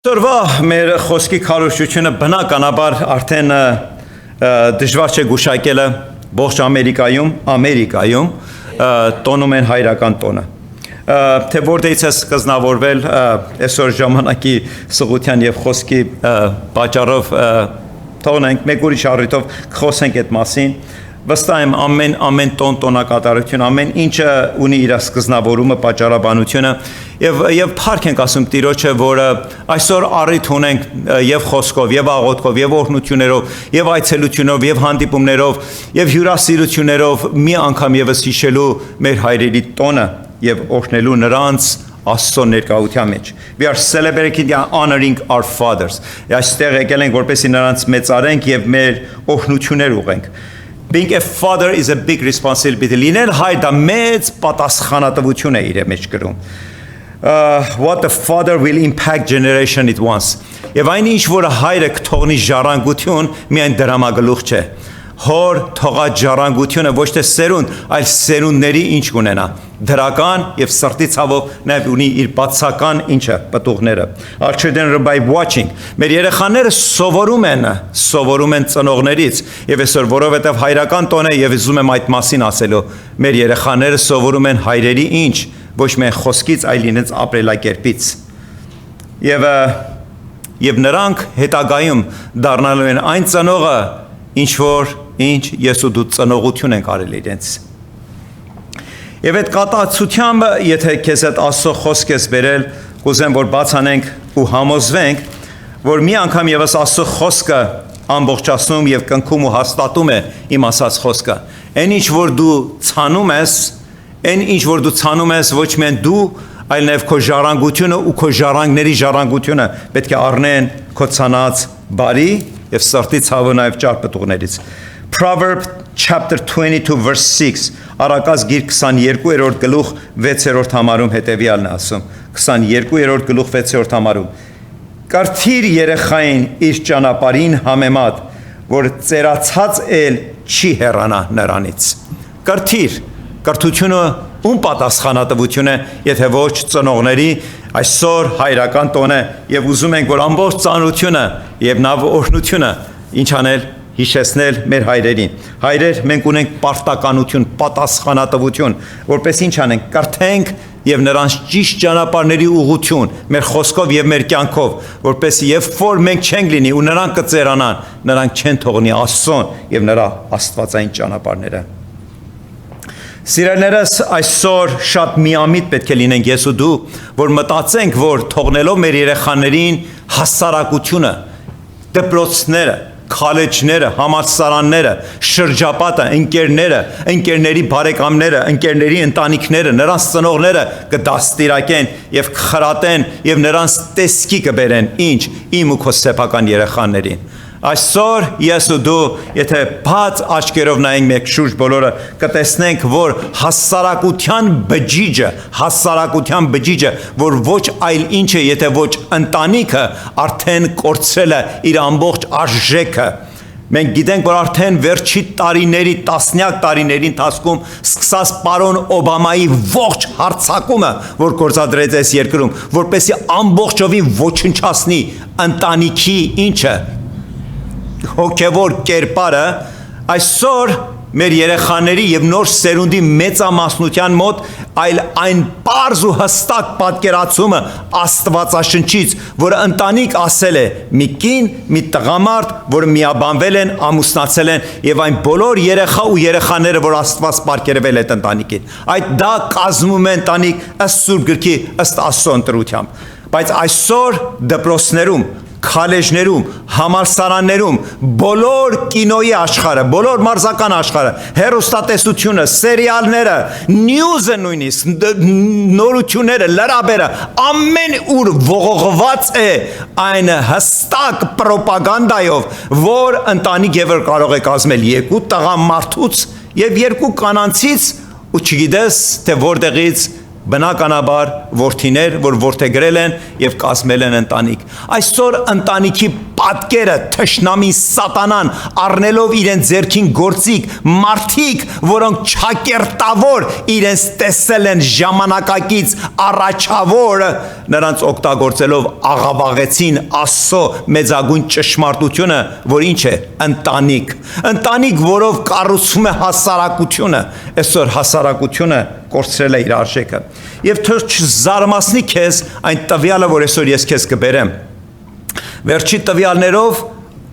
Այսօրվա մեր խոսքի քարոզությունը բնականաբար արդեն դժվար չէ գուշակելը ողջ Ամերիկայում տոնում են հայրական տոնը թե որտեղից է սկզբնավորվել այսօր ժամանակի սղության եւ խոսքի պատճառով թողնենք մեկ ուրիշ առիթով խոսենք այդ մասին վստահ եմ ամեն տոնակատարություն ամեն ինչը ունի իր սկզբնավորումը պատճառաբանությունը եւ փառք ենք ասում Տիրոջը որ այսօր առիթ ունենք եւ խոսքով եւ աղոթքով եւ օրհնություններով եւ այցելություններով եւ հանդիպումներով եւ հյուրասիրություններով մի անգամ եւս հիշելու մեր հայրերի տոնը եւ օրհնելու նրանց Աստծո ներկայության մեջ We are celebrating and honoring our fathers Այստեղ եկել ենք որպեսզի նրանց մեծարենք եւ մեր օրհնություններ ուղենք Being a father is a big responsibility. Լինել հայր դա մեծ պատասխանատվություն է իր մեջ կրում What the father will impact generation it wants Եվ այն ինչ որ հայրը կթողնի ժառանգություն միայն դրամագլուխ չէ Հոր թողած ժառանգությունը ոչ թե սերունդ, այլ սերունդների ինչ կունենա դրական եւ սրտի ցավով նաեւ ունի իր բացական ինչը պտուղները Our children by watching մեր երեխաները սովորում են ծնողներից եւ այսօր որովհետեւ հայրական տոն է եւ ուզում եմ այդ մասին ասելու մեր երեխաները սովորում են հայրերի ինչ ոչ միայն խոսքից այլ իրենց ապրելակերպից եւ նրանք հետագայում դառնալու են այն ծնողը ինչ ես ու դու ծնողություն ենք արել իրենց Եվ այդ կատացությամբ եթե քեզ այդ Աստծո խոսք ես բերել կուզեմ որ բացանենք ու համոզվենք որ մի անգամ եւս Աստծո խոսքը ամբողջացնում եւ կնքում ու հաստատում է իմ ասած խոսքը Այն ինչ որ դու ցանում ես ոչ միայն դու այլ նաեւ քո ժառանգությունը ու քո ժառանգների ժառանգությունը պետք է առնեն քո ցանած բարի եւ սրտի ցավը նաեւ ճարպտուղներից Proverbs chapter 22 verse 6 Արակաց գիրք 22-րդ գլուխ 6-րդ համարում հետեւյալն է ասում 22-րդ գլուխ 6-րդ համարում Կարդիր երեխային իր ճանապարհին համեմատ որ ծերացած էլ չի հեռանա նրանից Կարդիր Կարդությունը ում պատասխանատվություն է եթե ոչ ծնողների այսօր հայրական տոնը եւ ուզում ենք որ ամբողջ ծանրությունը եւ նավ օրհնությունը ինչ անել հիշեցնել մեր հայրերին հայրեր մենք ունենք պարտականություն պատասխանատվություն որպես ինչ անենք կարդենք եւ նրանց ճիշտ ճանապարհների ուղղություն մեր խոսքով եւ մեր կյանքով որպես երբ որ մենք չենք լինի ու նրանք կծերանան նրանք չեն թողնի Աստծուն եւ նրա աստվածային ճանապարհները Սիրելիներս այսօր շատ միամիտ պետք է լինենք ես ու դու որ մտածենք որ թողնելով մեր երեխաներին հասարակությունը դպրոցները քոլեջները, համալսարանները, շրջապատը, ընկերների բարեկամները, ընկերների ընտանիքները, նրանց ծնողները կդաստիարակեն եւ կխրատեն եւ նրանց տեսքի կբերեն ինչ իմ ու քո սեփական երեխաներին Այսօր ես ու դու եթե բաց աչքերով նայենք մեկ շուրջ բոլորը կտեսնենք որ հասարակության բջիջը որ ոչ այլ ինչ է եթե ոչ ընտանիքը արդեն կորցրել է իր ամբողջ արժեքը Մենք գիտենք որ արդեն վերջի տարիների տասնյակ տարիների ընթացքում սկսած պարոն Օբամայի ողջ հարձակումը որ գործադրեց այս երկրում որպեսզի ամբողջովին ոչնչացնի ընտանիքի ինչը հոգևոր կերպարը այսօր մեր երեխաների եւ նոր սերունդի մեծամասնության մոտ այլ այն པարզ ու հստակ պատկերացումը Աստվածաշնչից որ ընտանիք ասել է մի կին մի տղամարդ որ միաբանվել են ամուսնացել են եւ այն բոլոր երեխա ու երեխաները որ Աստված պատկերվել է ընտանիքին այդ դա կազմում է ընտանիք ըստ Սուրբ գրքի ըստ Աստծո ընտրությամբ բայց այսօր դպրոցներում քոլեջներում, համալսարաններում, բոլոր կինոյի աշխարհը, բոլոր մարզական աշխարհը, հեռուստատեսությունը, սերիալները, նյուզը նույնիսկ, նորությունները, լրաբերը, ամեն ուր ողողված է այն հստակ պրոպագանդայով, որ ընտանիք եւր կարող է կազմել երկու տղամարդուց եւ երկու կանանցից ու չգիտես թե որտեղից բնականաբար որդիներ որ որդեգրել են եւ կազմել են ընտանիք այսօր ընտանիքի պատկերը թշնամին սատանան առնելով իրեն ձեռքին գործիք մարդիկ, որոնք չակերտավոր իրենց տեսել են ժամանակակից առաջավոր, նրանց օգտագործելով աղավաղեցին Աստծո մեծագույն ճշմարտությունը, որ ինչ է, ընտանիք, որով կառուցվում է հասարակությունը, այսօր հասարակությունը կորցրել է իր արժեքը։ Եվ թող չզարմացնի քեզ այն տվյալը, որ այսօր ես քեզ կբերեմ։ Վերջի տվյալներով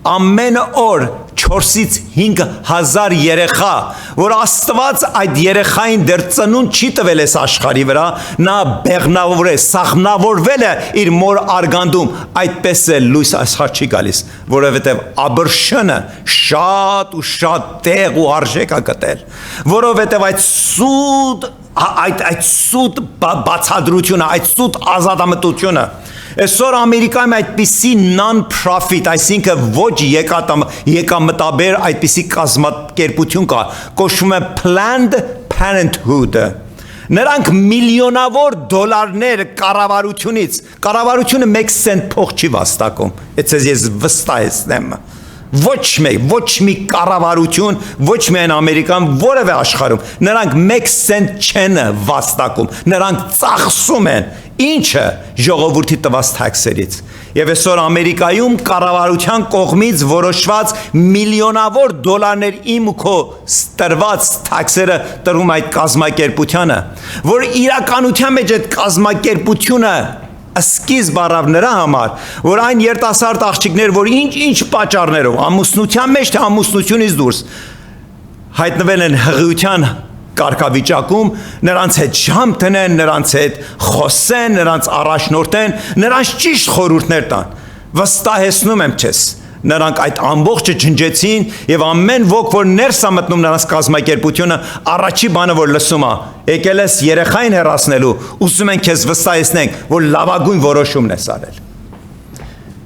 ամեն օր 4-ից 5,000 երեխա, որ Աստված այդ երեխային դեռ ծնունդ չի տվել այս աշխարհի վրա, նա բեղնավոր է, սաղմնավորվել է իր մոր արգանդում, այդպես է լույս աշխարհ չի գալիս, որովհետև աբրշանը շատ ու շատ տեղ ու արժեք է գտել, որովհետև այդ սուտ բացադրությունը, այդ սուտ ազատամտությունը Այսօր Ամերիկայում այդպիսի non-profit, այսինքն ոչ եկամտաբեր այդպիսի կազմակերպություն կա, կոչվում է Planned Parenthood։ Նրանք միլիոնավոր դոլարներ կառավարությունը 1 սենտ փող չի վաստակում։ Այսպես ես վստահեցնեմ։ Ոչ մի կառավարություն, ոչ միայն Ամերիկան, որևէ աշխարհում, նրանք 1 սենտ չեն վաստակում, նրանք ծախսում են ինչը ժողովրդի տված թաքսերից։ Եվ այսօր Ամերիկայում կառավարության կողմից որոշված միլիոնավոր դոլարներ իմ ու քո տրված թաքսերը տրվում այդ կազմակերպությանը, որ իրականության մեջ այդ կազմակերպությունը սկիզբ առավ նրա համար, որ այն երիտասարդ աղջիկներ, որ ինչ պատճառներով, ամուսնության մեջ թե ամուսնությունից դուրս հայտնվել են հղիության կարգավիճակում, նրանց հետ ժամ տնեն, նրանց հետ խոսեն, նրանց առաջնորդեն, նրանց ճիշտ խորհուրդներ տան։ Վստահեցնում եմ քեզ, նրանք այդ ամբողջը ջնջեցին եւ ամեն ոք, որ ներս է մտնում նրանց կազմակերպությունը, առաջի բանը որ լսում է, եկել ես երեխային հեռացնելու, ուզում են քեզ վստահեցնենք, որ լավագույն որոշումն ես արել։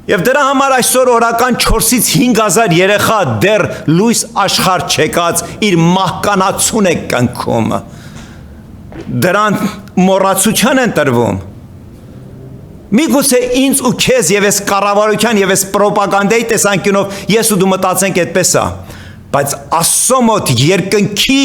Եվ դրա համար այսօր օրական 4-ից 5,000 երեխա դեռ լույս աշխարհ չեկած իր մահկանացուն է կնքում։ Դրան մոռացության են տրվում։ Միգուցե ինձ ու քեզ եւ այս կառավարության եւ այս պրոպագանդայի տեսանկյունով ես ու դու մտածենք այդպես է, բայց Աստծո մոտ երկնքի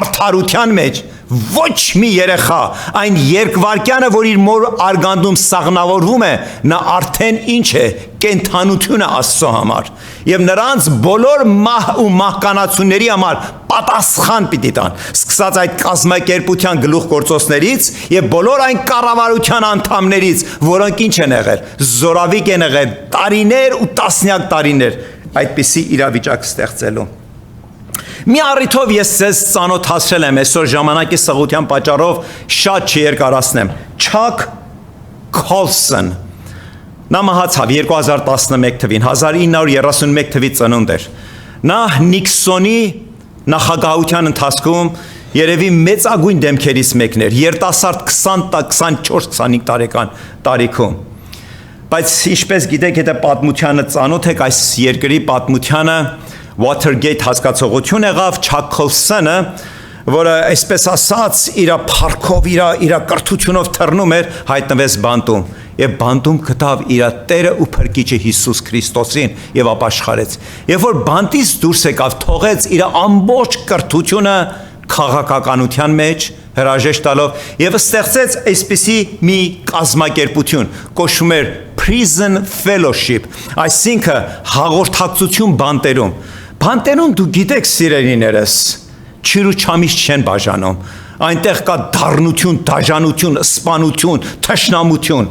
արդարության մեջ ոչ մի երեխա այն երկվարկյանը, որ իր մոր արգանդում սաղնավորվում է, նա արդեն ինչ է, կենթանություն է Աստծո համար եւ նրանց բոլոր մահ ու մահկանացուների համար պատասխան պիտի տան, սկսած այդ կազմակերպության գլուխգործոցներից եւ բոլոր այն կառավարության անդամներից, որոնք ինչ են եղել, զորավիք են եղել տարիներ ու տասնյակ տարիներ այդպիսի իրավիճակ ստեղծելու։ Մի առիթով ես ձեզ ծանոթացրել եմ այսօր ժամանակի սղության պատճառով շատ չերկարացնեմ։ Չակ Քոլսոն նա մահացավ 2011 թվին, 1931 թվի ծնունդ էր։ Նա Նիքսոնի նախագահության ընթացքում երևի մեծագույն դեմքերից մեկն էր, երիտասարդ 20-24-25 տարեկան տարիքում։ Բայց ինչպես գիտեք, եթե պատմությանը ծանոթ եք, այս երկրի պատմությանը Watergate հասկացողություն եղավ, Չակ Քոլսոնը, որը այսպես ասած իր փառքով, իր կրթությունով թռնում էր, հայտնվեց բանտում եւ բանտում գտավ իր Տերը ու Փրկիչը Հիսուս Քրիստոսին եւ ապաշխարեց։ Երբ որ բանտից դուրս եկավ, թողեց իր ամբողջ կրթությունը քաղաքականության մեջ հրաժեշտ տալով եւ ստեղծեց այսպիսի մի կազմակերպություն, կոչվում էր Prison Fellowship, այսինքն հաղորդակցություն բանտերում։ Բանտերում դու գիտեք սիրելիներս, չիր ու չամիչ չեն բաժանում, այնտեղ կա դառնություն, դաժանություն, սպանություն, թշնամություն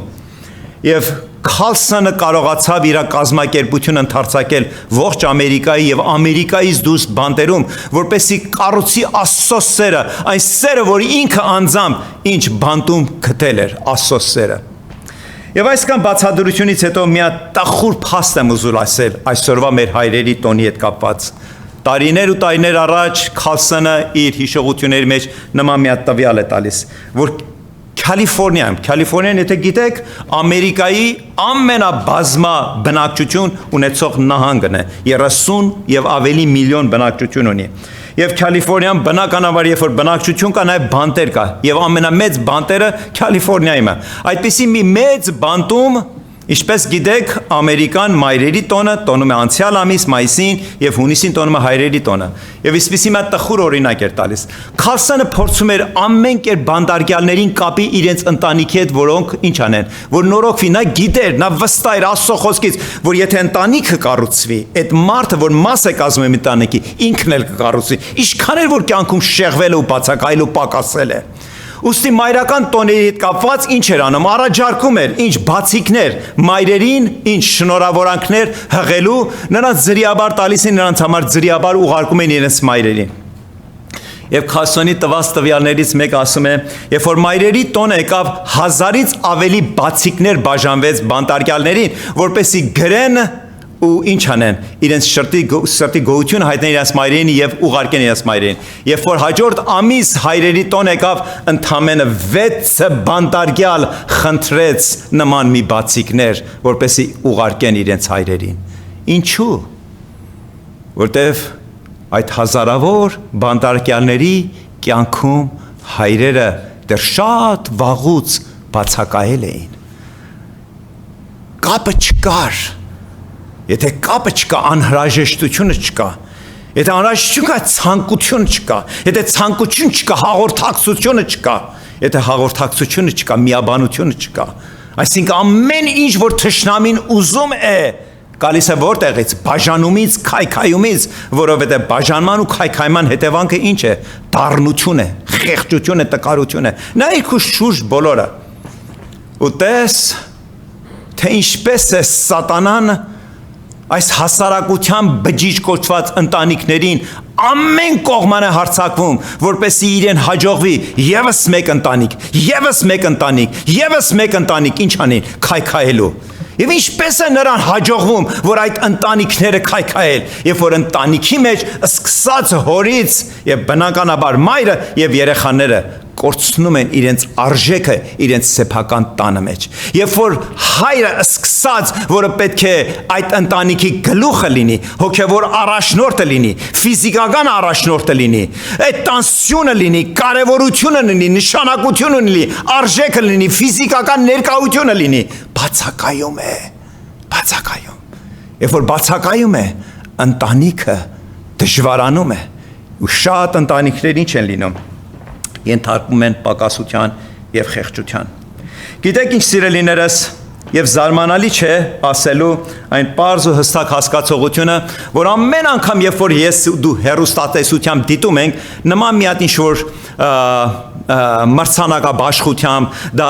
եւ Քոլսոնը կարողացավ իր կազմակերպությունը ընդարձակել ողջ Ամերիկայի եւ Ամերիկայից դուրս բանտերում, որպեսզի կառուցի Աստծո սերը, այն սերը, որ ինքը անձամբ ինչ բանտում գտել էր, Աստծո սերը։ Եվ այսքան բացատրությունից հետո մի հատ տխուր փաստ եմ ուզում ասել այսօրվա մեր հայրերի տոնի հետ կապված։ Տարիներ ու տարիներ առաջ Քոլսոնը իր հիշողությունների մեջ նման մի հատ տվյալ է տալիս, որ Կալիֆոռնիան, եթե գիտեք, Ամերիկայի ամենաբազմա բնակչություն ունեցող նահանգն է, 30 եւ ավելի միլիոն բնակչություն ունի։ Եվ Կալիֆոռնիան բնականաբար երբ որ բնակչություն կա, նաև բանտեր կա, եւ ամենամեծ բանտերը Կալիֆոռնիայում է։ Այդպիսի մի մեծ բանտում Ինչպես գիտեք, ամերիկան մայրերի տոնը տոնում է անցյալ ամիս մայիսին եւ հունիսին տոնում է հայրերի տոնը։ Եվ իսպիսի մի տխուր օրինակ էր տալիս։ Քալսանը փորձում էր ամեն կերպ բանդարգյալներին կապի իրենց ընտանիքի հետ, որոնք ինչ անեն, որ նորոգվի, նա գիտեր, նա վստահ էր Աստծո խոսքից, որ եթե ընտանիքը կառուցվի, այդ մարդը, որ մաս է կազմում է ընտանիքի, ինքն էլ կկառուցվի։ Ինչքան էր որ կյանքում շեղվել ու բացակայել ու պակասել է։ Ուստի մայրական տոների հետ կապված ինչ էր անում, առաջարկում էր ինչ բացիկներ մայրերին, ինչ շնորհավորանքներ հղելու, նրանց ձրիաբար տալիս են, նրանց համար ձրիաբար ուղարկում են իրենց մայրերին։ Եվ Քալսոնի տված տվյալներից մեկը ասում է, երբ որ մայրերի տոնը եկավ 1000-ից ավելի բացիկներ բաժանվեց բանտարկյալներին, որպեսզի գրեն ու ինչ անեն, իրենց սրտի գոհությունը հայտնեն իրենց մայրերին եւ ուղարկեն իրենց մայրերին։ Երբ որ հաջորդ ամիս հայրերի տոն եկավ, ընդամենը 6 բանտարկյալ խնդրեց նման մի բացիկներ, որպեսզի ուղարկեն իրենց հայրերին։ Ինչու՞։ Որտեվ այդ հազարավոր բանտարկյալների կյանքում հայրերը դեռ շատ վաղուց բացակայել էին։ Կապը չկար։ Եթե կապը չկա, անհրաժեշտությունը չկա։ Եթե անհրաժեշտություն կա, ցանկություն չկա։ Եթե ցանկություն չկա, հաղորդակցությունը չկա։ Եթե հաղորդակցությունը չկա, միաբանությունը չկա։ Այսինքն ամեն ինչ, որ թշնամին ուզում է, գալիս է որտեղից, բաժանումից, քայքայումից, որովհետև բաժանման ու քայքայման հետևանքը ինչ է։ Դառնություն է, խեղճություն է, տկարություն է։ Նայեք քո շուրջ բոլորը։ Ու տես, թե ինչպես է սատանան այս հասարակության բջիջ կոչված ընտանիքներին ամեն կողմանը հարձակվում, որպեսզի իրեն հաջողվի եւս մեկ ընտանիք, եւս մեկ ընտանիք, եւս մեկ ընտանիք, ինչ անին, քայքայելու։ Եվ ինչպես է նրան հաջողվում, որ այդ ընտանիքները քայքայել, երբ որ ընտանիքի մեջ սկսած հորից եւ բնականաբար մայրը եւ երեխաները կորցնում են իրենց արժեքը իրենց սեփական տանը մեջ։ Երբ որ հայրը սկսած, որը պետք է այդ ընտանիքի գլուխը լինի, հոգևոր առաջնորդը լինի, ֆիզիկական առաջնորդը լինի, այդ տանսյունը լինի, կարևորությունը լինի, նշանակությունը լինի, արժեքը լինի, ֆիզիկական ներկայությունը լինի, բացակայում է, բացակայում։ Երբ որ բացակայում է, ընտանիքը դժվարանում է, ու շատ ընտանիքներ ինչ են լինում, ենթարկվում են պակասության եւ խեղճության։ Գիտեք ինչ սիրելիներս, եւ զարմանալի չէ ասելու այն պարզ ու հստակ հասկացողությունը, որ ամեն անգամ երբ որ ես դու հերոստատեսությամբ դիտում ենք, նման մի հատ ինչ որ մրցանակաբաշխությամբ, դա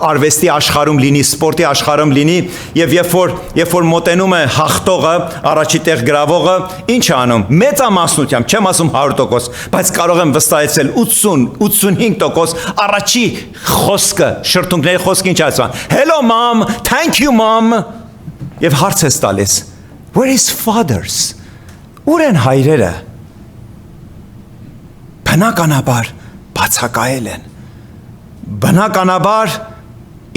արվեստի աշխարհում լինի, սպորտի աշխարհում լինի, եւ երբ որ մոտենում է հաղթողը, առաջի տեղ գրավողը, ինչ է անում։ Մեծամասնությամբ, չեմ ասում 100%, բայց կարող եմ վստահեցնել 80-85% առաջի խոսքը, շրթունքների խոսքը ինչ ասում։ Hello mom, thank you mom։ Եվ հարց ես տալիս. Where is fathers? Ուր են հայրերը։ Բնականաբար բացակայել են, բնականաբար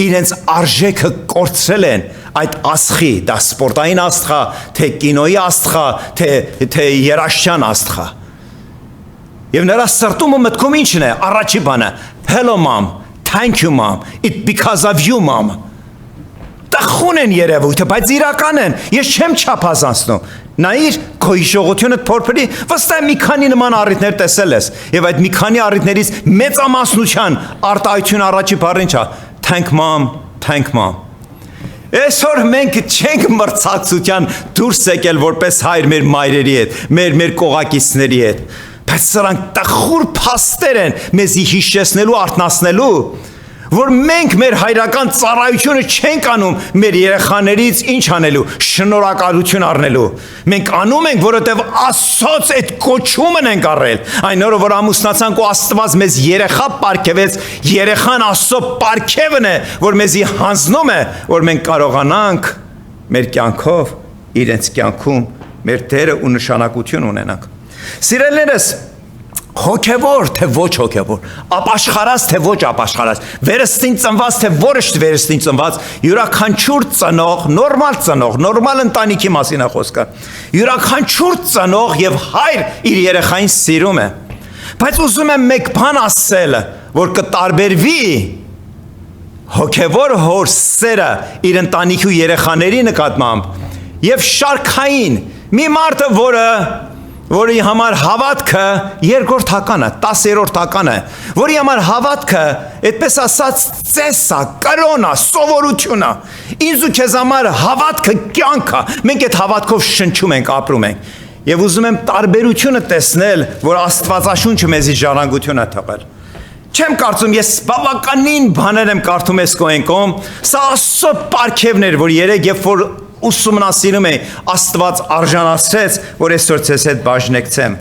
իրենց արժեքը կորցրել են այդ աստղի, դա սպորտային աստղա, թե կինոյի աստղա, թե երաժշտության աստղա։ Եվ նրա սրտում ու մտքում ինչն է, առաջի բանը, hello mom, thank you mom, it because of you mom։ Տխուն են երևույթը, բայց իրական են, ես չեմ չափազանցնում։ Նայիր, քո հիշողությունը փորփրի, վստահ մի քանի նման առիթներ տեսել ես, եւ այդ մի քանի առիթներից մեծամասնության արտահայտությունը առաջի բառն ինչա, thank mom, thank mom։ Այսօր մենք չենք մրցակցության դուրս եկել որպես հայր մեր մայրերի հետ, մեր կողակիցների հետ, բայց սրանք տխուր փաստեր են մեզի հիշեցնելու, արթնացնելու, որ մենք մեր հայրական ծառայությունը չենք անում մեր երեխաներից ինչ անելու, շնորհակալություն առնելու։ Մենք անում ենք, որովհետև Աստծոց այդ կոչումն ենք առել։ Այն օրը, որ ամուսնացանք ու Աստված մեզ երեխա պարգևեց, երեխան Աստծո պարգևն է, որ մեզի հանձնում է, որ մենք կարողանանք մեր կյանքով, իրենց կյանքում մեր դերը ու նշանակություն ունենանք։ Սիրելիներս, հոգևոր թե ոչ հոգևոր, ապաշխարած թե ոչ ապաշխարած, վերստին ծնված թե ոչ վերստին ծնված, յուրաքանչյուր ծնող, նորմալ ընտանիքի մասին է խոսքը, յուրաքանչյուր ծնող եւ հայր իր երեխային սիրում է, բայց ուզում եմ մեկ բան ասել, որ կտարբերվի հոգևոր հոր սերը իր ընտանիքի ու երեխաների նկատմամբ եւ շարքային մի մարդը, որի համար հավատքը երկրորդական է, 10-րդական է, որի համար հավատքը, այդպես ասած, ծեսա, կրոնա, սովորությունա, ինձ ու քեզ համար հավատքը կյանք է, մենք այդ հավատքով շնչում ենք, ապրում ենք, եւ ուզում եմ տարբերությունը տեսնել, որ Աստվածաշունչը մեզի ժառանգություն է թողել։ Չեմ կարծում, ես բավականին բաներ եմ կարդում այս կողմում, սա Աստծո պարգևներ, որ երեք երբ որ ուսումնասիրում եմ, Աստված արժանացրեց, որ այսօր ցես հետ բաժնեկցեմ։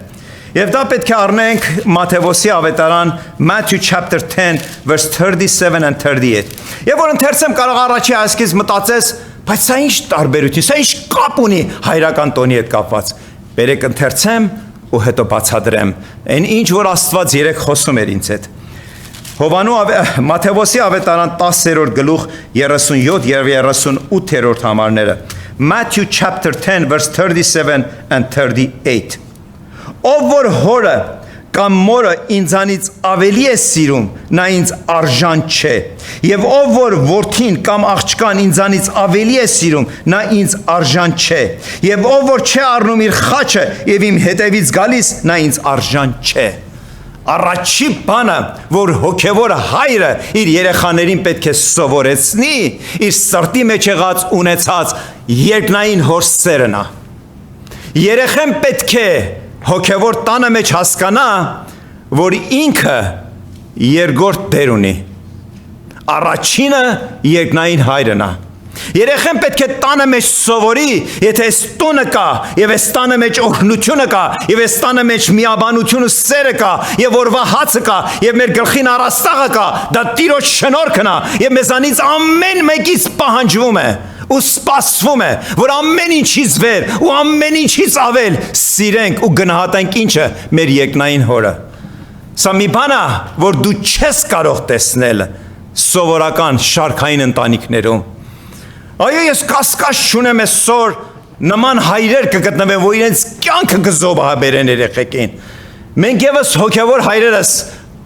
Եվ դա պետք է առնենք Մատթեոսի ավետարան Matthew chapter 10 verse 37 and 38։ Եվ որ ընթերցեմ կարող առաջի այսքից մտածես, բայց սա ինչ տարբերություն, սա ինչ կապ ունի հայրական տոնի հետ կապված։ Բերեք ընթերցեմ ու հետո բացատրեմ։ Այն ինչ որ Աստված երեք խոսում էր ինձ հետ։ Մատթեոսի ավետարան 10-րդ գլուխ 37 եւ 38-րդ համարները Matthew chapter 10 verse 37 and 38 Ով որ հորը կամ մորը ինձանից ավելի է սիրում, նա ինձ արժան չէ, եւ ով որ որդին կամ աղջկան ինձանից ավելի է սիրում, նա ինձ արժան չէ, եւ ով որ չէ առնում իր խաչը եւ իմ հետևից գալիս, նա ինձ արժան չէ։ Առաջի բանը, որ հոգևոր հայրը իր երեխաներին պետք է սովորեցնի, իր սրտի մեջ եղած ունեցած երկնային հոր սերն է։ Երեխան պետք է հոգևոր տանը մեջ հասկանա, որ ինքը երկրորդ դեր ունի։ Առաջինը երկնային հայրն է։ Երեխան պետք է տանը մեջ սովորի, եթե այս տունը կա, եւ այս տանը մեջ օգնությունը կա, եւ այս տանը մեջ միաբանությունը սերը կա, եւ օրվա հացը կա, եւ մեր գլխին առաստաղը կա, դա Տիրոջ շնորհքն է, եւ մեզանից ամեն մեկից պահանջվում է ու սպասվում է, որ ամեն ինչից վեր ու ամեն ինչից ավել սիրենք ու գնահատենք ինչը մեր երկնային հորը։ Սա մի բան է, որ դու չես կարող տեսնել սովորական շարքային ընտանիքներում։ Այո, ես կասկած չունեմ այսօր նման հայրեր կգտնվեն, որ իրենց կյանքը կզոհաբերեն երեխեքին։ Մենք եւս հոգևոր հայրերս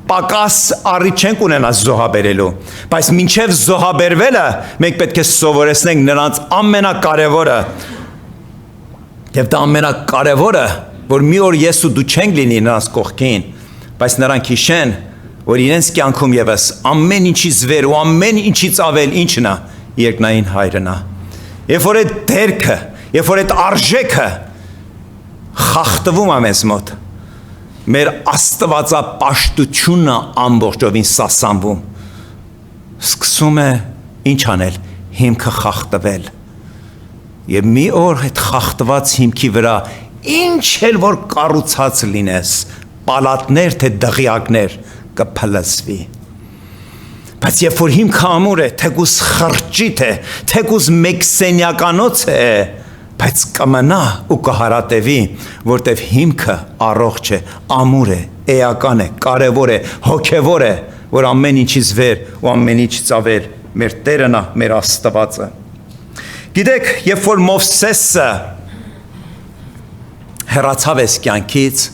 պակաս առիթ չենք ունենա զոհաբերելու, բայց մինչև զոհաբերվելը մենք պետք է սովորեցնենք նրանց ամենակարևորը։ Եվ դա ամենակարևորը, որ մի օր ես ու դու չենք լինի նրանց կողքին, բայց նրանք հիշեն, որ իրենց կյանքում եւս ամեն ինչից վեր ու ամեն ինչից ավել ինչն է երկնային հայրն է։ Երբ որ այդ դերքը, երբ որ այդ արժեքը խախտվում է մեզ մոտ, մեր աստվածապաշտությունը ամբողջովին սասանվում, սկսում է ինչ անել, հիմքը խախտվել։ Եվ մի օր այդ խախտված հիմքի վրա ինչ էլ որ կառուցած լինես, պալատներ թե դղյակներ կփլսվի։ Բայց երբ որ հիմքը ամուր է, թեկուզ խրճիթ է, թեկուզ մեկսենյականոց է, բայց կմնա ու կհարատևի, որտև հիմքը առողջ է, ամուր է, էական է, կարևոր է, հոգևոր է, որ ամեն ինչից վեր ու ամեն ինչից ավել մեր Տերն է, մեր Աստվածը։ Գիտեք, երբ որ Մովսեսը հեռացավ այս կյանքից,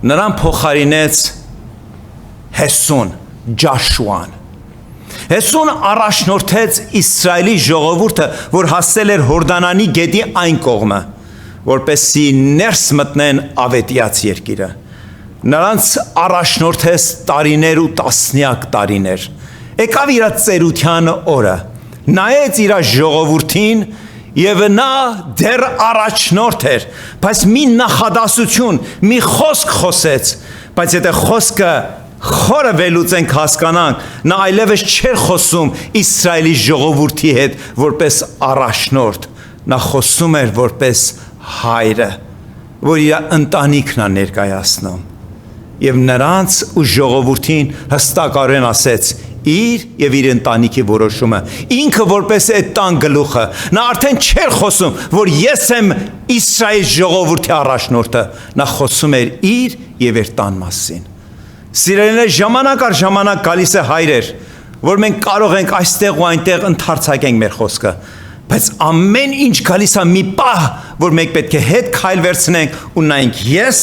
նրան փոխարինեց Հեսուն, Ջաշուան։ Հեսուն առաջնորդեց Իսրայելի ժողովուրդը, որ հասել էր Հորդանանի գետի այն կողմը, որպեսզի ներս մտնեն Ավետիաց երկիրը։ Նրանց առաջնորդեց տարիներ ու տասնյակ տարիներ։ Եկավ իր ծերության օրը, նայեց իր ժողովրդին եւ նա դեռ առաջնորդ էր, բայց մի նախադասություն, մի խոսք խոսեց, բայց եթե խոսքը խորը վերլուծենք հասկանանք, նա այլևս չէր խոսում Իսրայելի ժողովրդի հետ որպես առաջնորդ, նա խոսում էր որպես հայրը, որ իր ընտանիքն է ներկայացնում։ Եվ նրանց ու ժողովրդին հստակորեն ասեց իր եւ իր ընտանիքի որոշումը։ Ինքը որպես այդ տան գլուխը, նա արդեն չէր խոսում, որ ես եմ Իսրայել ժողովրդի առաջնորդը, նա խոսում էր իր եւ իր տան մասին։ Սիրելիներ, ժամանակ առ ժամանակ գալիս է հայրեր, որ մենք կարող ենք այստեղ ու այնտեղ ընդարձակենք մեր խոսքը, բայց ամեն ինչ գալիս է մի պահ, որ մենք պետք է հետ քայլ վերցնենք ու նայենք ես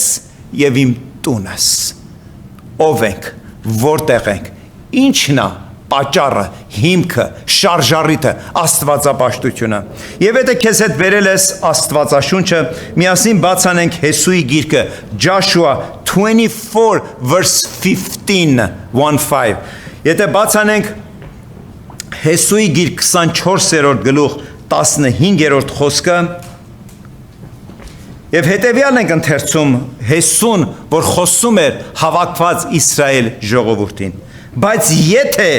եւ իմ տունս։ Ով ենք, որտեղ ենք, Ինչն է պատճառը, հիմքը, շարժառիթը, աստվածապաշտությունը։ Եվ եթե քեզ հետ վերել ես Աստվածաշունչը, միասին բաց անենք Հեսուի գիրքը, Joshua 24 verse 15, Եթե բաց անենք Հեսուի գիրք 24-րդ գլուխ 15-րդ խոսքը, եւ հետեւյալն ենք ընթերցում Հեսուն, որ խոսում էր հավաքված Իսրայել ժողովրդին։ Բայց եթե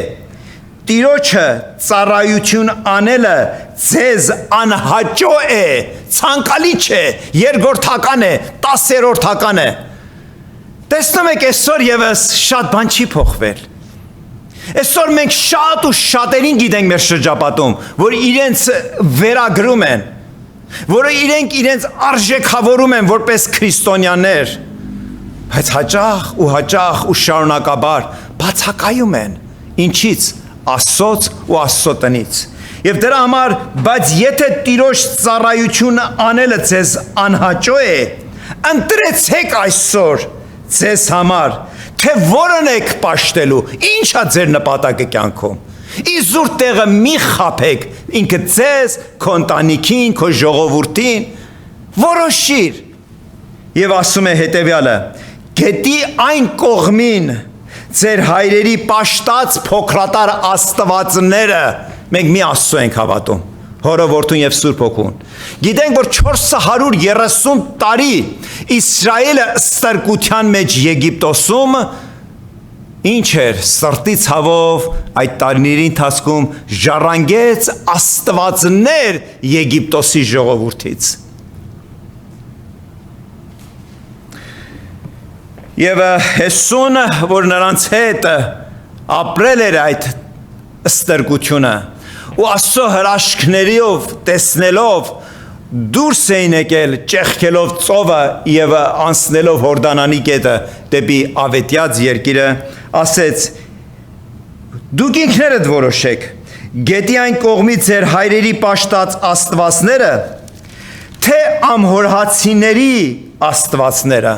Տիրոջը ծառայություն անելը ձեզ անհաճո է, ցանկալի չէ, երկրորդական է, 10-րդական է։ Տեսնում եք, այսօր եւս շատ բան չի փոխվել։ Այսօր մենք շատ ու շատերին գիտենք մեր շրջապատում, որ իրենց վերագրում են, որը իրենց արժեքավորում են որպես քրիստոնյաներ, բայց հաճախ ու շարունակաբար բացակայում են։ Ինչից? Աստծոց ու Աստծո տնից։ Եվ դրա համար, բայց եթե Տիրոջ ծառայություն անելը ձեզ անհաճո է, ընտրեցեք այսօր ձեզ համար, թե որն եք պաշտելու, ինչա ձեր նպատակը կյանքում։ Իզուր տեղը մի խափեք, ինքը ձեզ, քո ընտանիքին, քո ժողովրդին, որոշիր։ Եվ ասում է հետևյալը. գետի այն կողմին ձեր հայրերի պաշտած փոքրատար աստվածները, մենք մի Աստծո ենք հավատում, Հորը, Որդուն եւ Սուրբ Հոգուն։ Գիտենք, որ 430 տարի Իսրայելը ստրկության մեջ Եգիպտոսում ինչ էր, սրտի ցավով այդ տարիների ընթացքում ժառանգեց աստվածներ Եգիպտոսի ժողովրդից։ Եվ Հեսուն, որ նրանց հետ ապրել էր այդ ստրկությունը, ու Աստծո հրաշքներով տեսնելով դուրս էին եկել ճեղքելով ծովը եւ անցնելով Հորդանանի գետը դեպի Ավետյաց երկիրը, ասեց. դուք ինքներդ որոշեք, գետի այն կողմից ձեր հայրերի պաշտած աստվածները, թե ամհորհացիների աստվածները։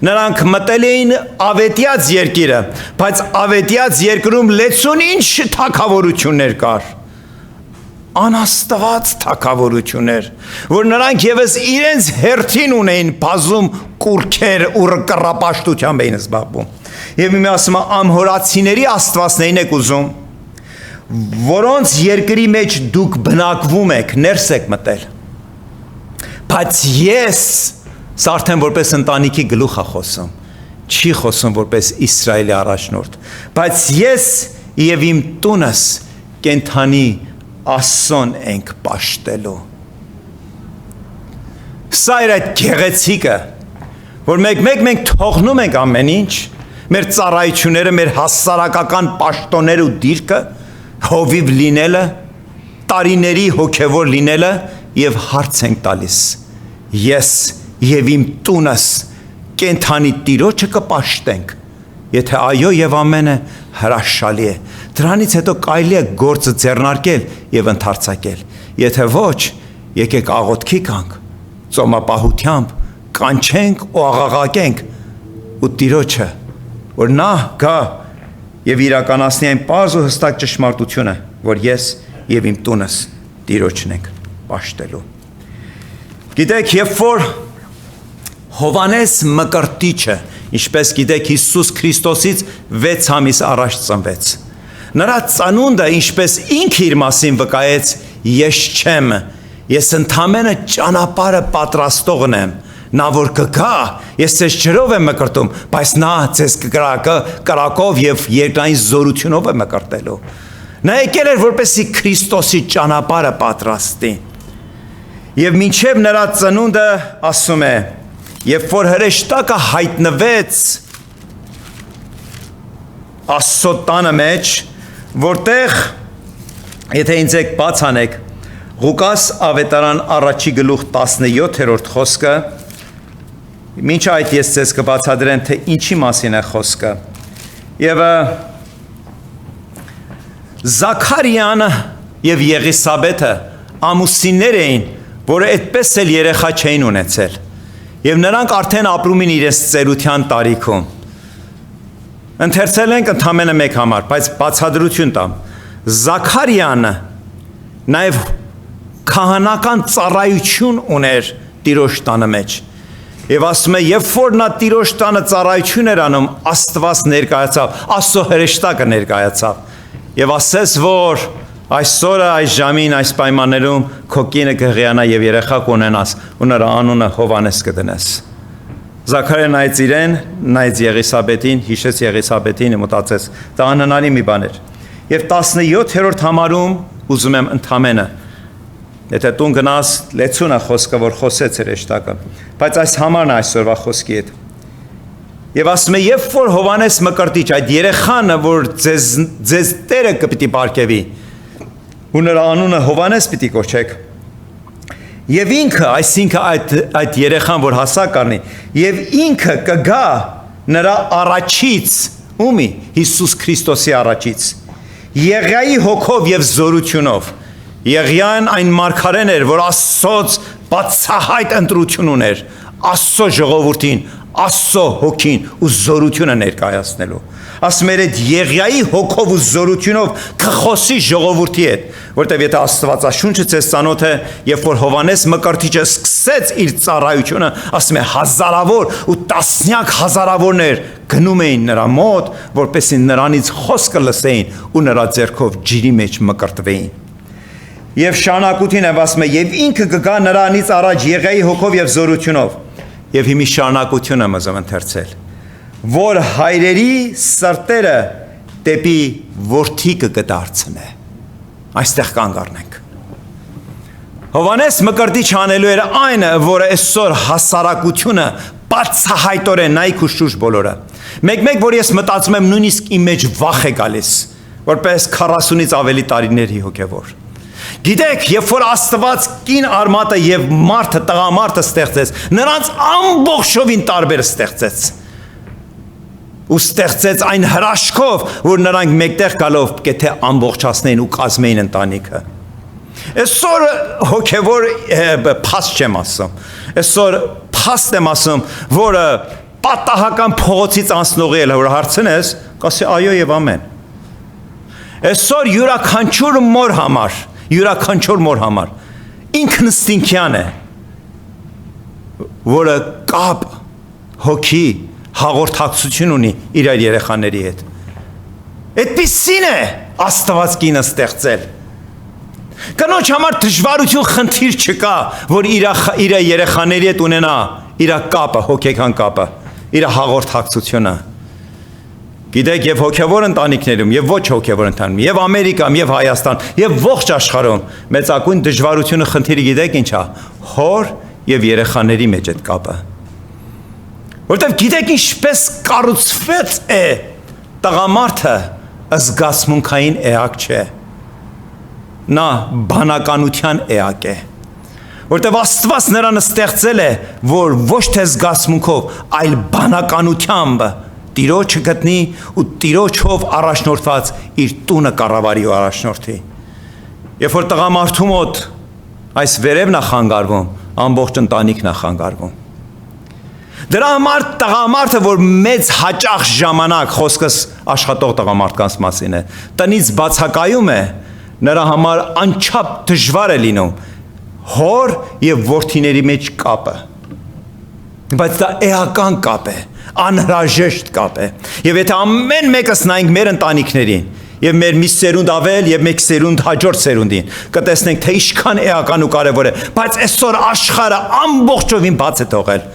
Նրանք մտել էին Ավետյաց երկիրը, բայց Ավետյաց երկրում լեցուն ինչ թագավորություններ կար, անաստված թագավորություններ, որ նրանք եւս իրենց հերթին ունեին բազում կուրքեր ու կռապաշտությամբ էին զբաղվում։ Եվ մի ասում է ամհորացիների աստվածներին եք ուզում, որոնց երկրի մեջ դուք բնակվում եք, ներս եք մտել։ Բայց ես սա արդեն որպես ընտանիքի գլուխ է խոսում, չի խոսում որպես Իսրայելի առաջնորդ, բայց ես եւ իմ տունս կենթանի Աստծուն ենք պաշտելու։ Սա էր այդ գեղեցիկը, որ մենք թողնում ենք ամեն ինչ, մեր ծառայությունները, մեր հասարակական պաշտոնները ու դիրքը, հովիվ լինելը, տարիների հոգևոր լինելը եւ հարց ենք տալիս։ Ես եւ իմ տունս կենթանի Տիրոջը կպաշտենք։ Եթե այո եւ ամենը հրաշալի է, դրանից հետո կարելի է գործը ձեռնարկել եւ ընդարձակել։ Եթե ոչ, եկեք աղոթքի կանք, ծոմապահությամբ կանչենք ու աղաղակենք ու Տիրոջը, որ նա գա եւ իրականացնի այն պարզ ու հստակ ճշմարտությունը, որ ես եւ իմ տունս Տիրոջն ենք պաշտելու։ Գիտեք, երբ որ Հովանես Մկրտիչը, ինչպես գիտեք, Հիսուս Քրիստոսից 6 ամիս առաջ ծնվեց։ Նրա ծնունդը, ինչպես ինքը իր մասին վկայեց, ես չեմ, ես ընդամենը ճանապարհը պատրաստողն եմ, նա որ կգա, ես ձեզ ջրով եմ մկրտում, բայց նա ձեզ կրակով եւ երկնային զորությունով է մկրտելու։ Նա եկել էր որպեսզի Քրիստոսի ճանապարհը պատրաստի։ Եվ մինչև նրա ծնունդը ասում է, երբ որ հրեշտակը հայտնվեց Աստծո տանը մեջ, որտեղ, եթե ինձ եք բաց անեք, Ղուկաս ավետարան առաջի գլուխ 17-րդ խոսքը, մինչ այդ ես ձեզ կբացատրեմ, թե ինչի մասին է խոսքը։ Եվ Զաքարիան եւ Եղիսաբեթը ամուսիններ էին, որը այդպես էլ երեխա չէին ունեցել։ Եվ նրանք արդեն ապրում են իրենց ծերության տարիքում։ Ընթերցել ենք ընդամենը մեկ համար, բայց բացատրություն տամ։ Զաքարյանը նաև քահանական ծառայություն ուներ Տիրոջ տանը մեջ։ Եվ ասում է, երբ որ նա Տիրոջ տանը ծառայություն էր անում, Աստված ներկայացավ, Աստծո հրեշտակը ներկայացավ։ Եվ ասես, որ այսօր այս ժամին այս պայմաններում քո կինը կհղիանա եւ երեխա կունենաս ու նրա անունը Հովանես կդնես։ Զաքարիան նայեց իրեն, նայեց Եղիսաբեթին, հիշեց Եղիսաբեթին ու մտածեց, դա անհնարի մի բան էր։ Եվ 17-րդ համարում ուզում եմ ընդամենը, եթե տուն գնաս, լեցուն է խոսքը, որ խոսեց հրեշտակը, բայց այս համարն է այսօրվա խոսքի հետ։ Եվ ասում է, երբ որ Հովանես Մկրտիչ, այդ երեխանը, որ ձեզ Տերը կպիտի պարգևի, ու նրա անունը Հովանես պիտի կոչեք, եւ ինքը, այսինքն այդ երեխան, որ հասակ առնի, եւ ինքը կգա նրա առաջից, ումի, Հիսուս Քրիստոսի առաջից, Եղիայի հոգով եւ զորությունով։ Եղիան այն մարգարեն էր, որ Աստծոց բացահայտ ընտրություն ուներ, Աստծո ժողովրդին, Աստծո հոգին ու զորությունը ներկայացնելու։ Ասում էր այդ Եղիայի հոգով ու զորությունով կխոսի ժողովրդի հետ, որտեղ եթե Աստվածաշունչը ցես ծանոթ է, երբ որ Հովանես Մկրտիչը սկսեց իր ծառայությունը, ասում է հազարավոր ու տասնյակ հազարավորներ գնում էին նրա մոտ, որպեսզի նրանից խոսքը լսեին ու նրա ձեռքով ջրի մեջ մկրտվեին։ Եվ շարունակություն է ասում է, եւ ինքը կգա նրանից առաջ Եղիայի հոգով եւ զորությունով։ Եվ հիմի շարունակությունը մզում ընթերցել, որ հայրերի սրտերը դեպի որդիկը կդարձնե։ Այստեղ կանգ առնենք։ Հովանես Մկրտիչ անելու էր այն, որը այսօր հասարակությունը բացահայտորեն նայք ու շուրջ բոլորը։ Մեկ-մեկ, որ ես մտածում եմ, նույնիսկ իմ մեջ վախ է գալիս, որպես 40-ից ավելի տարիների հոգևոր։ Գիտեք, երբ որ Աստված կին արմատը եւ մարդը, տղամարդը ստեղծեց, նրանց ամբողջովին տարբեր ստեղծեց։ Ու ստեղծեց այն հրաշքով, որ նրանք մեկտեղ գալով կթե ամբողջացնեին ու կազմեին ընտանիքը։ Այսօր հոգևոր փաստ չեմ ասում։ Այսօր փաստ եմ ասում, որը պատահական փողոցից անցնողի էլ որ հարցնես, կասի այո եւ ամեն։ Այսօր յուրաքանչյուր մոր համար յուրաքանչյուր մոր համար ինքնստինքյան է, որը կապ, հոգի, հաղորդակցություն ունի իր երեխաների հետ։ Այդպիսին է Աստված կինը ստեղծել։ Կնոջ համար դժվարություն խնդիր չկա, որ իր երեխաների հետ ունենա իր կապը, հոգեկան կապը, իր հաղորդակցությունը։ Գիտեք, եւ հոգևոր ընտանիքներում, եւ ոչ հոգևոր ընտանիքում, եւ Ամերիկայում, եւ Հայաստան, եւ ողջ աշխարհում մեծակույն դժվարությունը խնդիրը գիտեք ինչ է, հոր եւ երեխաների մեջ այդ կապը։ Որտեւ գիտեք ինչպես կառուցված է տղամարդը զգացմունքային էակ չէ։ Նա բանականության էակ է։ Որտեւ Աստված նրան ստեղծել է, որ ոչ թե զգացմունքով, այլ բանականությամբ Տիրոջը գտնի ու Տիրոջով առաջնորդված իր տունը կառավարի ու առաջնորդի։ Երբ որ տղամարդու մոտ այս վերևն է խանգարվում, ամբողջ ընտանիքն է խանգարվում։ Դրա համար տղամարդը, որ մեծ հաճախ ժամանակ խոսքս աշխատող տղամարդկանց մասին է, տնից բացակայում է, նրա համար անչափ դժվար է լինում հոր եւ որդիների մեջ կապը։ Բայց դա էական կապ է, անհրաժեշտ կապ է։ Եվ եթե ամեն մեկս նայենք մեր ընտանիքներին եւ մեր մի սերունդ ավել եւ մեկ սերունդ հաջորդ սերունդին, կտեսնենք թե ինչքան էական ու կարեւոր է, բայց այսօր աշխարհը ամբողջովին բաց է թողել։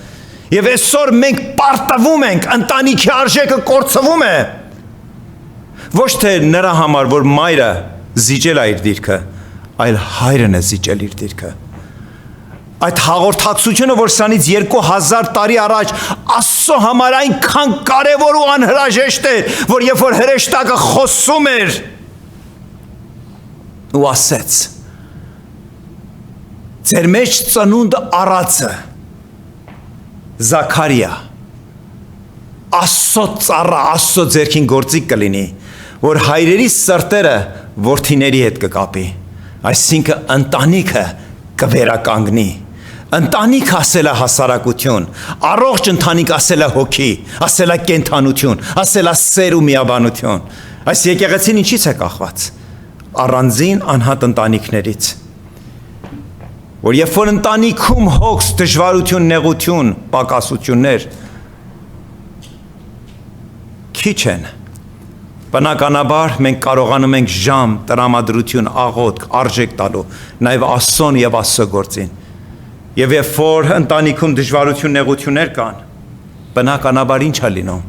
Եվ այսօր մենք պարտվում ենք, ընտանիքի արժեքը կորցվում է։ Ոչ թե նրա համար, որ մայրը զիջել է իր դիրքը, այլ հայրն է զիջել իր դիրքը։ Այդ հաղորդակցությունը, որ սրանից 2000 տարի առաջ Աստծո համար այնքան կարևոր ու անհրաժեշտ էր, որ երբ որ հրեշտակը խոսում էր ու ասեց. Ձեր մեջ ծնունդ առածը Զաքարիա Աստծո ծառա, Աստծո ձեռքին գործիք կլինի, որ հայրերի սրտերը որդիների հետ կկապի, այսինքն ընտանիքը կվերականգնի, ընտանիք ասել է հասարակություն, առողջ ընտանիք ասել է հոգի, ասել է կենթանություն, ասել է սեր ու միաբանություն։ Այս եկեղեցին ինչից է կախված։ Առանձին անհատ ընտանիքներից, որ երբ որ ընտանիքում հոգս, դժվարություն, նեղություն, պակասություններ քիչ են, բնականաբար մենք կարողանում ենք ժամ, տրամադրություն, աղոթք, արժեք տալու, նաև Աստծուն եւ Աստծո գործին։ Եվ երբ որ ընտանիքում դժվարություն, նեղություններ կան, բնականաբար ինչ է լինում։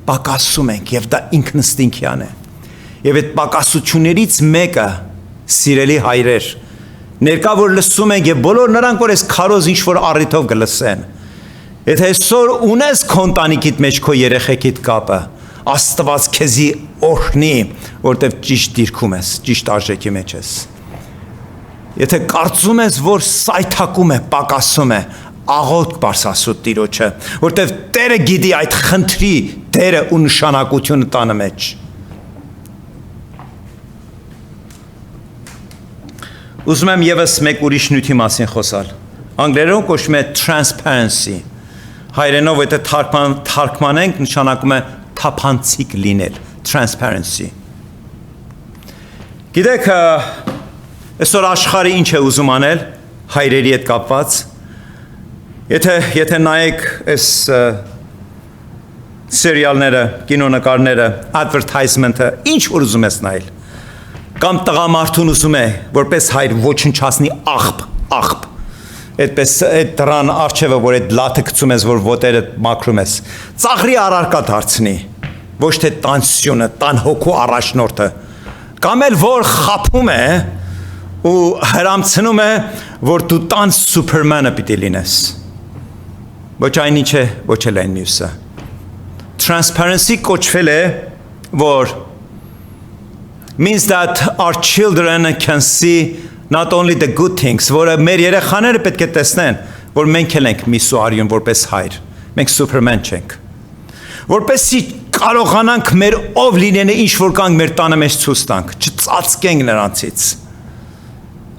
Պակասում ենք եւ դա ինքնըստինքյան է։ Եվ այդ պակասություններից մեկը, սիրելի հայրեր, ներկա որ լսում ենք եւ բոլոր նրանք, որ այս քարոզ ինչ որ առիթով կլսեն, եթե այսօր ունես քո ընտանիքիդ մեջ քո երեխեքիդ կապը, Աստված քեզի օրհնի, որտեվ ճիշտ դիրքում ես, ճիշտ արժեքի մեջ ես։ Եթե կարծում ես, որ սայթակում է, պակասում է, աղոթք բարձրացուտ Տիրոջը, որտեվ Տերը գիտի այդ խնդրի դերը ու նշանակությունը տանը մեջ։ Ուզում եմ եւս մեկ ուրիշ նյութի մասին խոսալ։ Անգլերեն կոչվում է transparency։ Հայերենով եթե թարգմանենք նշանակում է թափանցիկ լինել, transparency։ Գիտեք, այսօր աշխարհը ինչ է ուզում անել հայրերի հետ կապված։ Եթե նայեք այս սերիալները, կինոնկարները, advertisement-ը, ինչ որ ուզում ես նայել։ Կամ տղամարդուն ուզում է, որպես հայր ոչնչացնի աղբ։ Այդպես այդ դրան արջևը, որ այդ լաթը գցում ես, որ ոտերը մաքրում ես, ծաղրի առարկա դարձնի, ոչ թե տանսյոնը, տան հոգու առաջնորդը, կամ էլ որ խափում է ու հրամցնում է, որ դու տան սուպերմանը պիտի լինես։ Ոչ այն ինչ է, ոչ էլ այն մյուսը։ Transparency կոչվել է, որ means that our children can see not only the good things, որը մեր երեխաները պետք է տեսնեն, որ մենք էլ ենք միսուարյուն որպես հայր, մենք սուպերմեն չենք, որպեսզի կարողանանք մեր ով լինենը ինչ որ կանք մեր տանը մեջ ցույց տանք, չծածկենք նրանցից,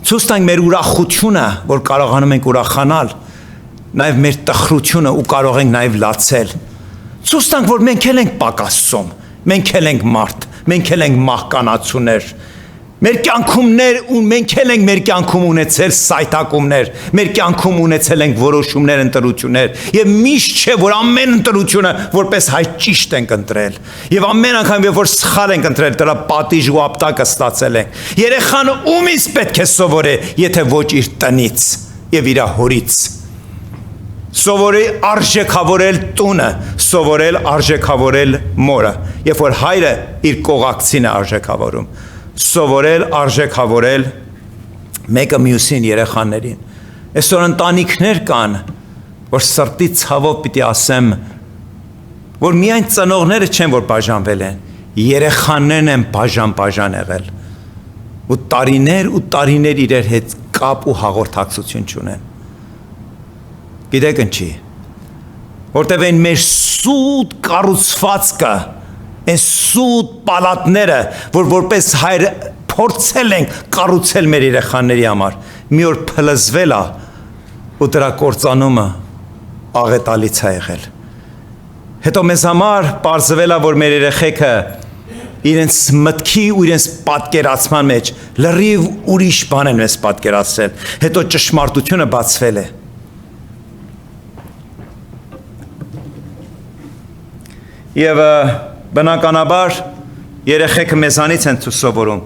ցույց տանք մեր ուրախությունը, որ կարողանում ենք ուրախանալ, նաև մեր տխրությունը ու կարող ենք նաև լացել, ցույց տանք, որ մենք էլ ենք պակասում, մենք էլ ենք մարդ, մենք էլ ենք մահկանացուներ, մեր կյանքումներ ու մենք էլ ենք մեր կյանքում ունեցել սայթակումներ, մեր կյանքում ունեցել ենք որոշումներ, ընտրություններ, եւ միշտ չէ, որ ամեն ընտրությունը որպես հայ ճիշտ ենք ընտրել, եւ ամեն անգամ երբ որ սխալ ենք ընտրել, դրա պատիժ ու ապտակը ստացել ենք։ Երեխան ումից պետք է սովորե, եթե ոչ իր տնից եւ իր հորից։ Սովորի արժեքավորել տունը, սովորել արժեքավորել մորը, երբ որ հայրը իր կողակցին է արժեքավորում, սովորել արժեքավորել մեկը մյուսին երեխաներին։ Այսօր ընտանիքներ կան, որ սրտի ցավով պիտի ասեմ, որ միայն ծնողները չեն, որ բաժանվել են, երեխաներն են բաժան եղել, ու տարիներ իրար հետ կապ ու հաղորդակցություն չունեն։ Գիտեք ինչի, որտև այն մեր սուտ կառուցվածքը, այն սուտ պալատները, որ որպես հայր փորձել ենք կառուցել մեր երեխաների համար, մի օր փլզվել է ու դրա կործանումը աղետալից է եղել։ Հետո մեզ համար պարզվել է, որ մեր երեխեքը իրենց մտքի ու իրենց պատկերացման մեջ լրիվ ուրիշ բան են մեզ պատկերացրել, հետո ճշմարտությունը բացվել է։ Եվ բնականաբար երեխեքը մեզանից են սովորում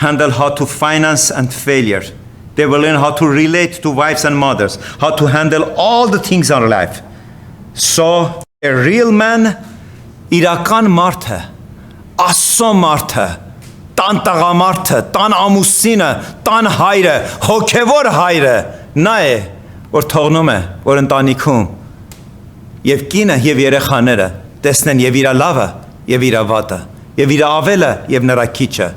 handle how to finance and failure. They will learn how to relate to wives and mothers, how to handle all the things in life. So a real man իրական մարդը, Աստծո մարդը, տան տղամարդը, տան ամուսինը, տան հայրը, հոգևոր հայրը, նա է, որ թողնում է, որ ընտանիքում եւ կինը եւ երեխաները տեսնեն եւ իր լավը եւ իր վատը եւ իր ավելը եւ նրա քիչը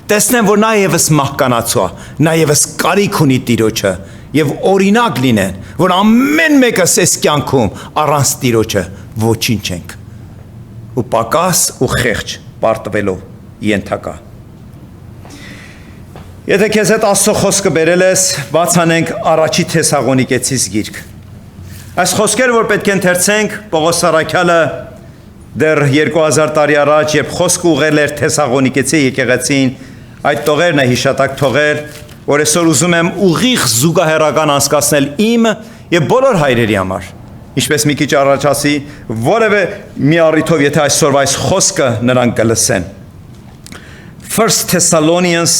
տեսնեն որ նա եւս մահկանացու է նա եւս կարիք ունի Տիրոջը եւ օրինակ լինեն որ ամեն մեկս այս կյանքում առանց Տիրոջը ոչինչ ենք ու պակաս ու խեղճ պարտվելով ենթակա Եթե քեզ հետ Աստծո խոսքը բերել ես, բացանենք առաջի Թեսաղոնիկեցիս գիրք։ Այս խոսքերը, որ պետք է ընթերցենք, Պողոս Առաքյալը դեռ 2000 տարի առաջ, երբ խոսքը ուղղել էր Թեսաղոնիկեցի եկեղեցին, այդ տողերն է հիշատակ թողել, որ այսօր ուզում եմ ուղիղ զուգահեռական անցկացնել իմ եւ բոլոր հայրերի համար։ Ինչպես մի քիչ առաջ ասի, որևէ մի առիթով, եթե այսօրվա այս խոսքը նրանք կլսեն։ 1 Thessalonians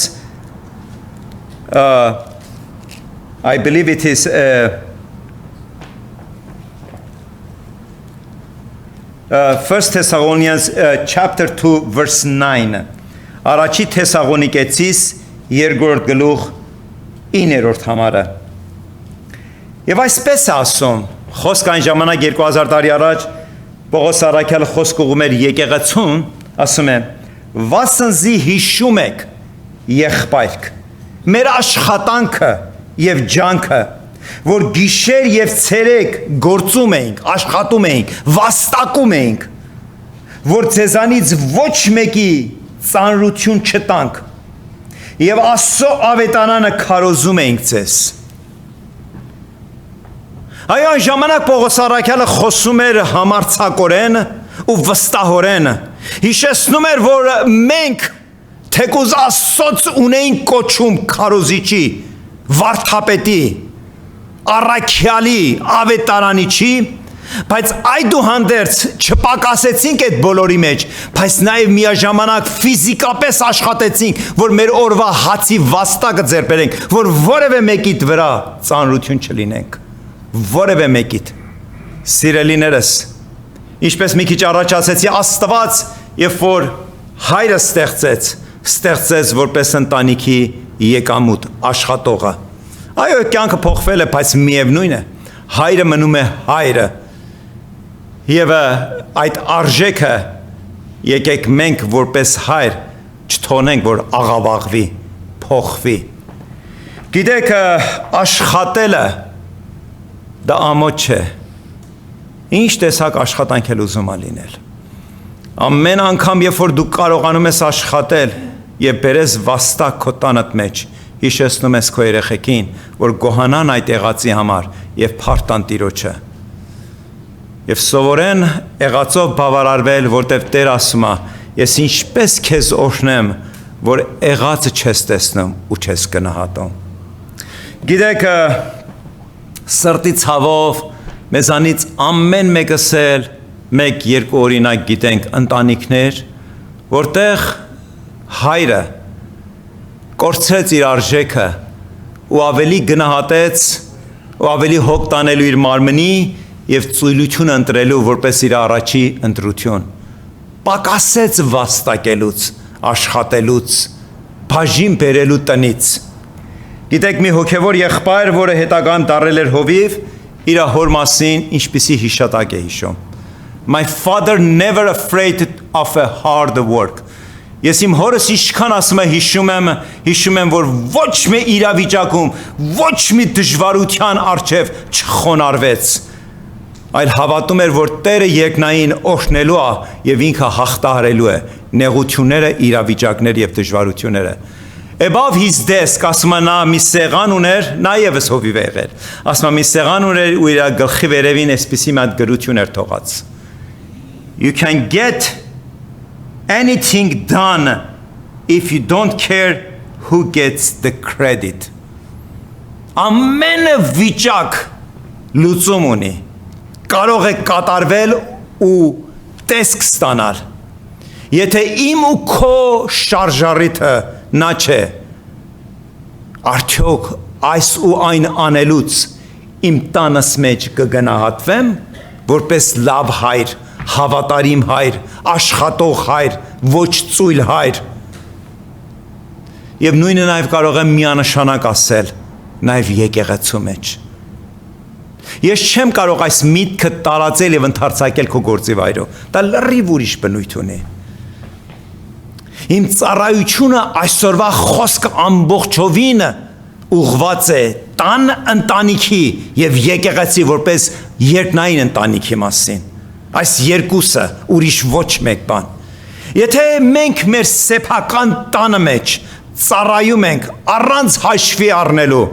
I believe it is 1 Thessalonians chapter 2 verse 9 Առաջի Թեսաղոնիկեցիս 2-րդ գլուխ 9-րդ համարը Եվ այսպես է ասում խոսք այն ժամանակ 2000 տարի առաջ Պողոս Առաքյալը խոսք ուղում էր եկեղեցուն ասում է վասնզի հիշում եք եղբայրք մեր աշխատանքը եւ ջանքը որ գիշեր եւ ցերեկ գործում էինք աշխատում էինք վաստակում էինք որ ձեզանից ոչ մեկի ծանրություն չտանք եւ Աստծո ավետարանը քարոզում էինք ձեզ Այո այն ժամանակ Պողոս Առաքյալը խոսում էր համարձակորեն ու վստահորեն հիշեցնում էր որ մենք թեկուզ Աստծոց ունեին կոչում քարոզիչի, վարդապետի, առաքյալի, ավետարանիչի, բայց այդուհանդերձ չպակասեցինք այդ բոլորի մեջ, բայց նաև միաժամանակ ֆիզիկապես աշխատեցինք, որ մեր օրվա հացի վաստակը ձեռք բերենք, որ որևէ մեկիդ վրա ծանրություն չլինենք, որևէ մեկիդ, սիրելիներս, ինչպես մի քիչ առաջ ասեցի, Աստված, երբ որ հայրը ստեղծեց որպես ընտանիքի եկամուտ, աշխատողը։ Այո, կյանքը փոխվել է, բայց միևնույն է, հայրը մնում է հայրը։ Եվ այդ արժեքը եկեք մենք որպես հայր չթողնենք, որ աղավաղվի, փոխվի։ Գիտեք, աշխատելը դա ամոթ չէ։ Ինչ տեսակ աշխատանք էլ ուզում ա լինել։ Ամեն անգամ, երբ որ դու կարողանում ես աշխատել եւ բերես վաստակ քո տանդ մեջ, հիշեցնում ես քո երեխեքին, որ գոհանան այդ եղածի համար եւ փառտան Տիրոջը։ Եվ սովորեն եղածով բավարարվել, որտեվ Տեր ասում է, ես ինչպես քեզ օրհնեմ, որ եղածը չես տեսնում ու չես գնահատում։ Գիտեք, սրտի ցավով մեզանից ամեն մեկս էլ մեկ-երկու օրինակ գիտենք ընտանիքներ, որտեղ հայրը կորցրեց իր արժեքը ու ավելի գնահատեց ու ավելի հոգ տանելու իր մարմնի եւ ծույլությունը ընտրելու որպես իր առաջի ընտրություն պակասեց վաստակելուց աշխատելուց բաժին բերելու տնից գիտեք մի հոգևոր եղբայր որը հետագայում դառել էր հովիվ իր հոր մասին ինչպիսի հիշատակ է հիշում My father never afraid of a hard work Ես իմ հորս ինչքան ասում հիշում եմ, որ ոչ մի իրավիճակում, ոչ մի դժվարության առջև չխոնարհվեց, այլ հավատում էր, որ Տերը երկնային օրհնելու է եւ ինքը հաղթահարելու է նեղությունները, իրավիճակները եւ դժվարությունները։ Above his desk ասում է նա մի սեղան ուներ, նա եւս հովիվ է եղել։ Ասում է մի սեղան ուներ ու իր գլխի վերևին այսպիսի մի հատ գրություն էր թողած։ You can get anything done if you don't care who gets the credit. Ամեն վիճակ լուծում ունի։ Կարող է կատարվել ու տեսք ստանալ։ Եթե իմ ու քո շարժառիթը նա չէ, արդյոք այս ու այն անելուց իմ տանս մեջ կգնահատվեմ որպես լավ հայր, հավատարիմ հայր, աշխատող հայր, ոչ ծույլ հայր։ Եվ նույնը նաև կարող եմ միանշանակ ասել, նաև եկեղեցու մեջ։ Ես չեմ կարող այս միտքը տարածել եւ ընդարձակել քո գործի վայրով։ Դա լրիվ ուրիշ բնույթ ունի։ Իմ ծառայությունը այսօրվա խոսքը ամբողջովին ուղղված է տան ընտանիքի եւ եկեղեցի որպես երկնային ընտանիքի մասին։ Այս երկուսը ուրիշ ոչ մեկ բան։ Եթե մենք մեր սեփական տանը մեջ ծառայում ենք առանց հաշվի առնելու։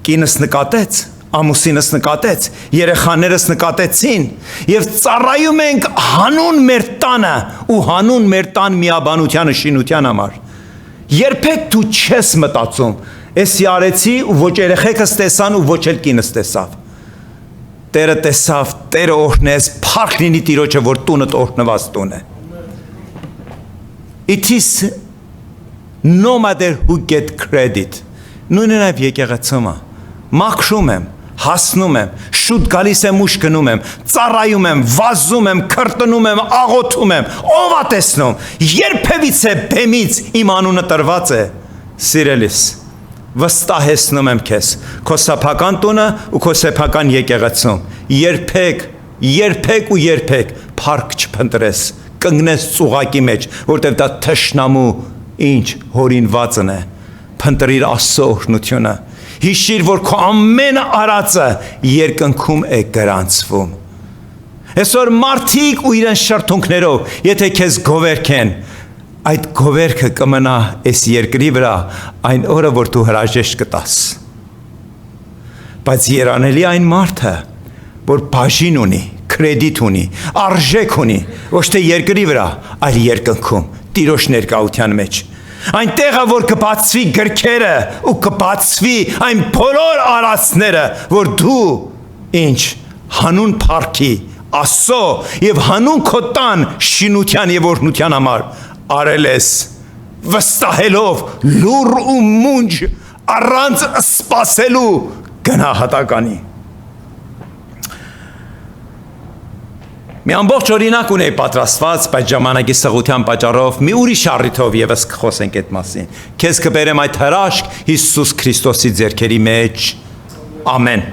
Կինս նկատեց, ամուսինս նկատեց, երեխաներս նկատեցին եւ ծառայում ենք հանուն մեր տանը ու հանուն մեր տան միաբանության շինության համար։ Երբեք դու չես մտածում, էսի արեցի ու ոչ երեխեքս տեսան ու ոչ էլ կինս տեսավ։ Տերը տեսավ, Տերը օրհնեց, փառք լինի Տիրոջը, որ տունդ օրհնված տուն է։ It is no matter who get credit։ Նույնը նաև եկեղեցում է։ Մաքրում եմ, հասնում եմ, շուտ գալիս եմ ուշ գնում եմ, ծառայում եմ, վազում եմ, քրտնում եմ, աղոթում եմ, ով է տեսնում, երբևիցե բեմից իմ անունը տրված է, սիրելիս, վստահեցնում եմ քեզ, քո սեփական տունը ու քո սեփական եկեղեցում, երբեք ու երբեք փառք չփնտրես, կընկնես ծուղակի մեջ, որտեղ դա թշնամու ինչ հորինվածն է, փնտրիր Աստծո օրհնությունը։ Հիշիր, որ քո ամեն արածը երկնքում է գրանցվում։ Այսօր մարդիկ ու իրեն շրթունքներով, եթե քեզ գովերքեն, այդ գովերքը կմնա այս երկրի վրա այն օրը, որ դու հրաժեշտ կտաս։ Բայց երանելի այն մարդը, որ բաժին ունի, կրեդիտ ունի, արժեք ունի, ոչ թե երկրի վրա, այլ երկնքում, Տիրոջ ներկայության մեջ։ Այնտեղը, որ կբացվի գրքերը ու կբացվի այն բոլոր արածները, որ դու ինչ հանուն փառքի Աստծո եւ հանուն քո տան շինության եւ օրհնության համար արել ես, վստահելով լուռ ու մունջ առանց սпасելու գնահատականի։ Մի ամբողջ օրինակ ունեի պատրաստված, բայց ժամանակի սղության պատճառով մի ուրիշ առիթով եւս կխոսենք այդ մասին։ Քեզ կբերեմ այդ հրաշք Հիսուս Քրիստոսի ձեռքերի մեջ։ Ամեն։